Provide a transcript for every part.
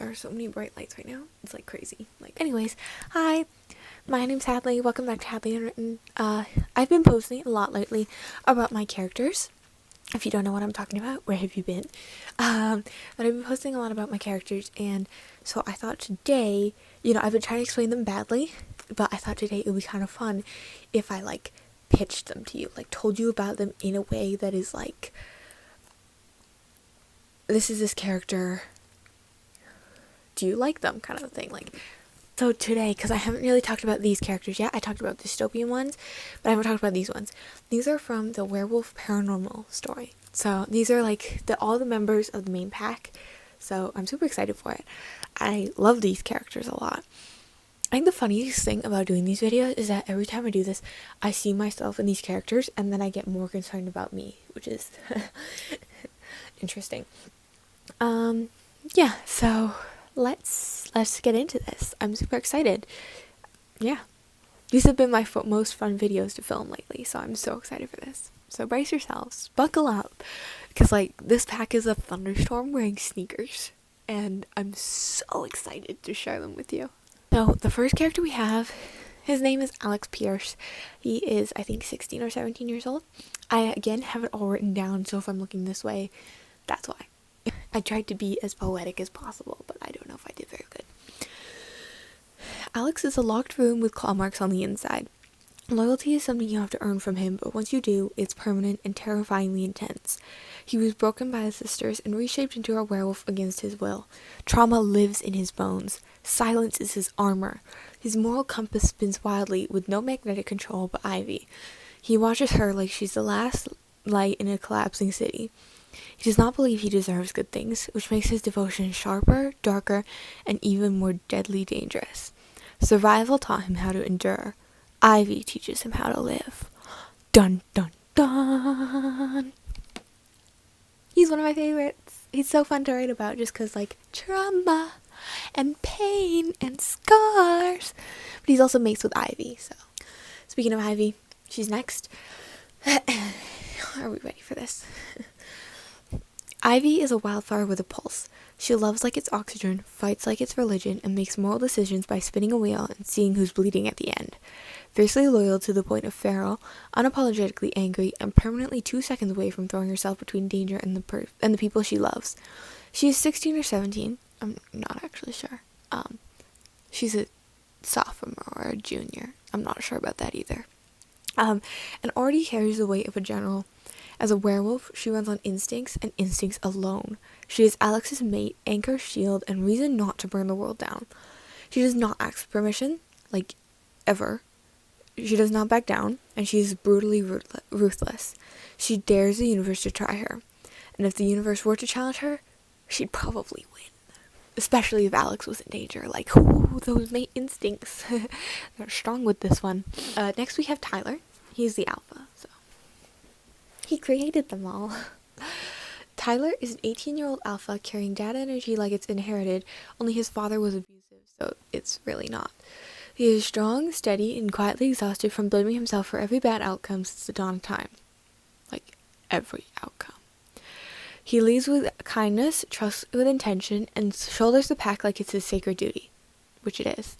There are so many bright lights right now. It's like crazy. Like, anyways, hi, my name's Hadley. Welcome back to Hadley Unwritten. I've been posting a lot lately about my characters. If you don't know what I'm talking about, where have you been? But I've been posting a lot about my characters, and so I thought today, I've been trying to explain them badly, but I thought today it would be kind of fun if I, pitched them to you, told you about them in a way that is, this is this character, do you like them, kind of thing, So today, because I haven't really talked about these characters yet, I talked about dystopian ones, but I haven't talked about these ones. These are from the Werewolf Paranormal story. So these are all the members of the main pack. So I'm super excited for it. I love these characters a lot. I think the funniest thing about doing these videos is that every time I do this, I see myself in these characters, and then I get more concerned about me, which is interesting. Yeah, so let's get into this. I'm super excited. Yeah, these have been my most fun videos to film lately, so I'm so excited for this. So brace yourselves, buckle up, because this pack is a thunderstorm wearing sneakers, and I'm so excited to share them with you. So the first character we have, his name is Alex Pierce. He is, I think, 16 or 17 years old. I again have it all written down, so if I'm looking this way, that's why. I tried to be as poetic as possible, but I don't know if I did very good. Alex is a locked room with claw marks on the inside. Loyalty is something you have to earn from him, but once you do, it's permanent and terrifyingly intense. He was broken by his sisters and reshaped into a werewolf against his will. Trauma lives in his bones. Silence is his armor. His moral compass spins wildly with no magnetic control but Ivy. He watches her like she's the last light in a collapsing city. He does not believe he deserves good things, which makes his devotion sharper, darker, and even more deadly dangerous. Survival taught him how to endure. Ivy teaches him how to live. Dun dun dun! He's one of my favorites. He's so fun to write about just because, trauma and pain and scars. But he's also mates with Ivy, so. Speaking of Ivy, she's next. Are we ready for this? Ivy is a wildfire with a pulse. She loves like it's oxygen, fights like it's religion, and makes moral decisions by spinning a wheel and seeing who's bleeding at the end. Fiercely loyal to the point of feral, unapologetically angry, and permanently 2 seconds away from throwing herself between danger and the people she loves. She is 16 or 17. I'm not actually sure. She's a sophomore or a junior. I'm not sure about that either. And already carries the weight of a general. As a werewolf, she runs on instincts and instincts alone. She is Alex's mate, anchor, shield, and reason not to burn the world down. She does not ask for permission, ever. She does not back down, and she is brutally ruthless. She dares the universe to try her. And if the universe were to challenge her, she'd probably win. Especially if Alex was in danger. Those mate instincts. They're strong with this one. Next we have Tyler. He's the alpha, so. He created them all. Tyler is an 18-year-old alpha carrying dad energy like it's inherited, only his father was abusive, so it's really not. He is strong, steady, and quietly exhausted from blaming himself for every bad outcome since the dawn of time. Every outcome. He leads with kindness, trusts with intention, and shoulders the pack like it's his sacred duty, which it is.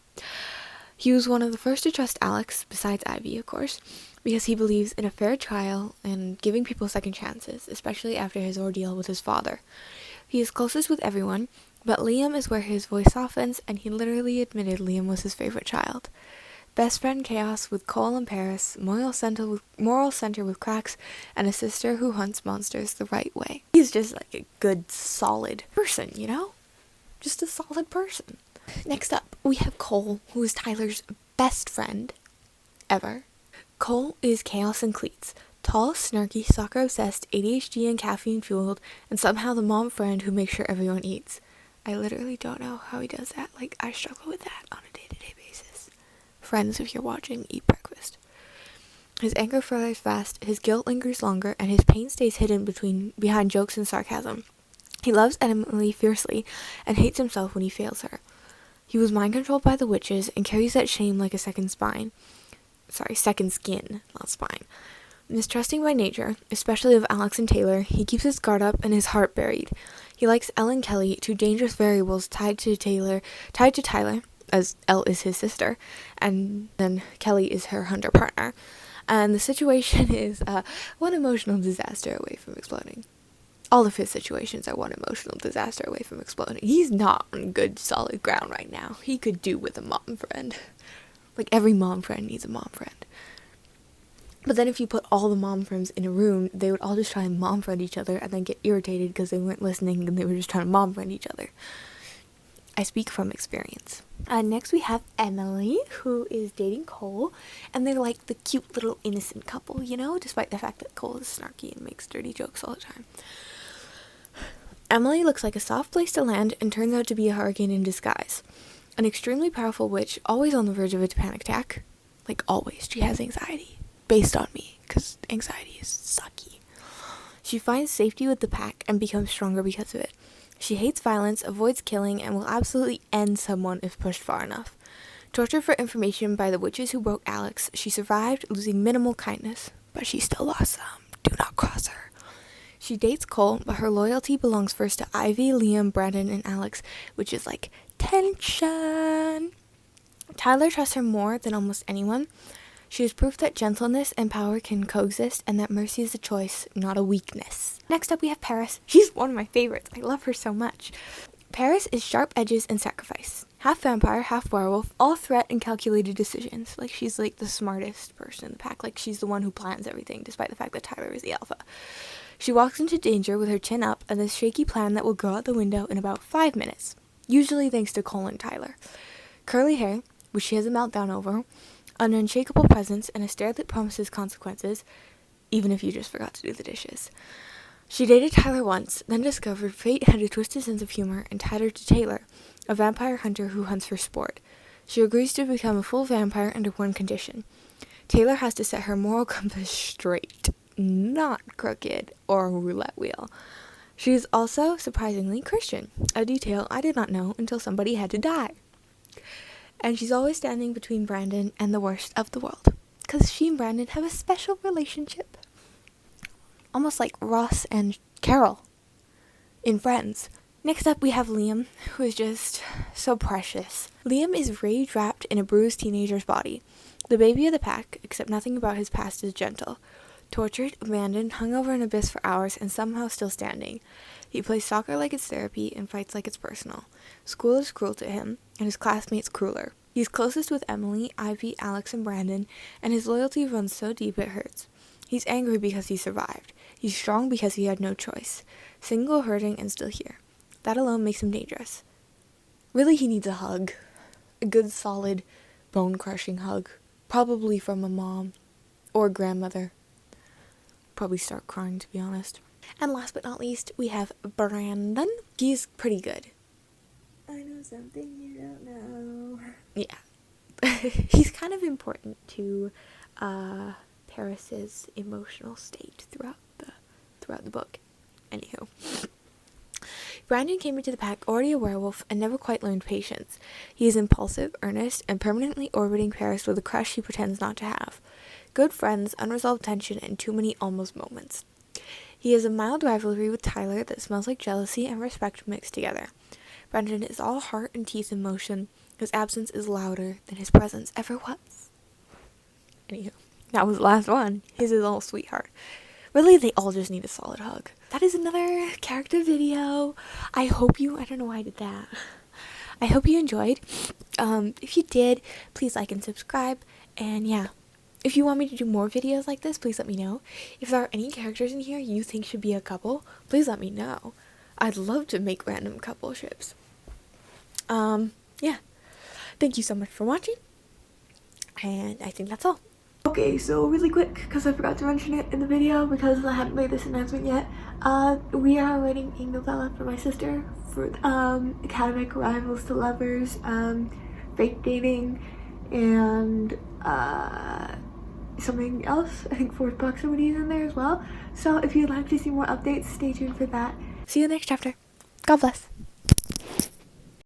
He was one of the first to trust Alex, besides Ivy, of course, because he believes in a fair trial and giving people second chances, especially after his ordeal with his father. He is closest with everyone, but Liam is where his voice softens, and he literally admitted Liam was his favorite child. Best friend Chaos with Cole and Paris, moral center with Cracks, and a sister who hunts monsters the right way. He's just a good, solid person, Just a solid person. Next up, we have Cole, who is Tyler's best friend ever. Cole is Chaos and Cleats. Tall, snarky, soccer-obsessed, ADHD and caffeine-fueled, and somehow the mom friend who makes sure everyone eats. I literally don't know how he does that. I struggle with that on a day-to-day basis. Friends, if you're watching, eat breakfast. His anger flares fast, his guilt lingers longer, and his pain stays hidden behind jokes and sarcasm. He loves Emily fiercely, and hates himself when he fails her. He was mind-controlled by the witches, and carries that shame like a second skin, not spine. Mistrusting by nature, especially of Alex and Taylor, he keeps his guard up and his heart buried. He likes Elle and Kelly, two dangerous variables tied to Tyler, as Elle is his sister, and then Kelly is her hunter partner. And the situation is one emotional disaster away from exploding. All of his situations are one emotional disaster away from exploding. He's not on good, solid ground right now. He could do with a mom friend. Like, every mom friend needs a mom friend. But then if you put all the mom friends in a room, they would all just try and mom friend each other and then get irritated because they weren't listening and they were just trying to mom friend each other. I speak from experience. Next we have Emily, who is dating Cole, and they're like the cute little innocent couple, you know, despite the fact that Cole is snarky and makes dirty jokes all the time. Emily looks like a soft place to land and turns out to be a hurricane in disguise. An extremely powerful witch, always on the verge of a panic attack. Like, always. She has anxiety. Based on me, because anxiety is sucky. She finds safety with the pack and becomes stronger because of it. She hates violence, avoids killing, and will absolutely end someone if pushed far enough. Tortured for information by the witches who broke Alex, she survived, losing minimal kindness, but she still lost some. Do not cross her. She dates Cole, but her loyalty belongs first to Ivy, Liam, Brandon, and Alex, which is like tension. Tyler trusts her more than almost anyone. She is proof that gentleness and power can coexist and that mercy is a choice, not a weakness. Next up we have Paris. She's one of my favorites. I love her so much. Paris is sharp edges and sacrifice. Half vampire, half werewolf, all threat and calculated decisions. Like, she's like the smartest person in the pack. Like, she's the one who plans everything, despite the fact that Tyler is the alpha. She walks into danger with her chin up and this shaky plan that will go out the window in about 5 minutes. Usually thanks to Cole and Tyler. Curly hair, which she has a meltdown over, an unshakable presence, and a stare that promises consequences, even if you just forgot to do the dishes. She dated Tyler once, then discovered fate had a twisted sense of humor and tied her to Taylor, a vampire hunter who hunts for sport. She agrees to become a full vampire under one condition. Taylor has to set her moral compass straight, not crooked or a roulette wheel. She is also, surprisingly, Christian, a detail I did not know until somebody had to die. And she's always standing between Brandon and the worst of the world, because she and Brandon have a special relationship. Almost like Ross and Carol in Friends. Next up we have Liam, who is just so precious. Liam is rage-wrapped in a bruised teenager's body. The baby of the pack, except nothing about his past is gentle. Tortured, abandoned, hung over an abyss for hours, and somehow still standing. He plays soccer like it's therapy and fights like it's personal. School is cruel to him, and his classmates crueler. He's closest with Emily, Ivy, Alex, and Brandon, and his loyalty runs so deep it hurts. He's angry because he survived. He's strong because he had no choice. Single, hurting, and still here. That alone makes him dangerous. Really, he needs a hug. A good, solid, bone-crushing hug. Probably from a mom or grandmother. Probably start crying, to be honest. And last but not least, we have Brandon. He's pretty good. I know something you don't know. Yeah. He's kind of important to Paris's emotional state throughout the book. Anywho. Brandon came into the pack already a werewolf and never quite learned patience. He is impulsive, earnest, and permanently orbiting Paris with a crush he pretends not to have. Good friends, unresolved tension, and too many almost moments. He has a mild rivalry with Tyler that smells like jealousy and respect mixed together. Brandon is all heart and teeth in motion. His absence is louder than his presence ever was. Anywho, that was the last one. His is all sweetheart. Really, they all just need a solid hug. That is another character video. I don't know why I did that. I hope you enjoyed. If you did, please like and subscribe. And yeah, if you want me to do more videos like this, please let me know. If there are any characters in here you think should be a couple, please let me know. I'd love to make random couple ships. Yeah. Thank you so much for watching. And I think that's all. Okay, so really quick, because I forgot to mention it in the video because I hadn't made this announcement yet. We are writing a novella for my sister for academic rivals to lovers, fake dating, and something else. I think forced proximity is in there as well. So if you'd like to see more updates, stay tuned for that. See you next chapter. God bless.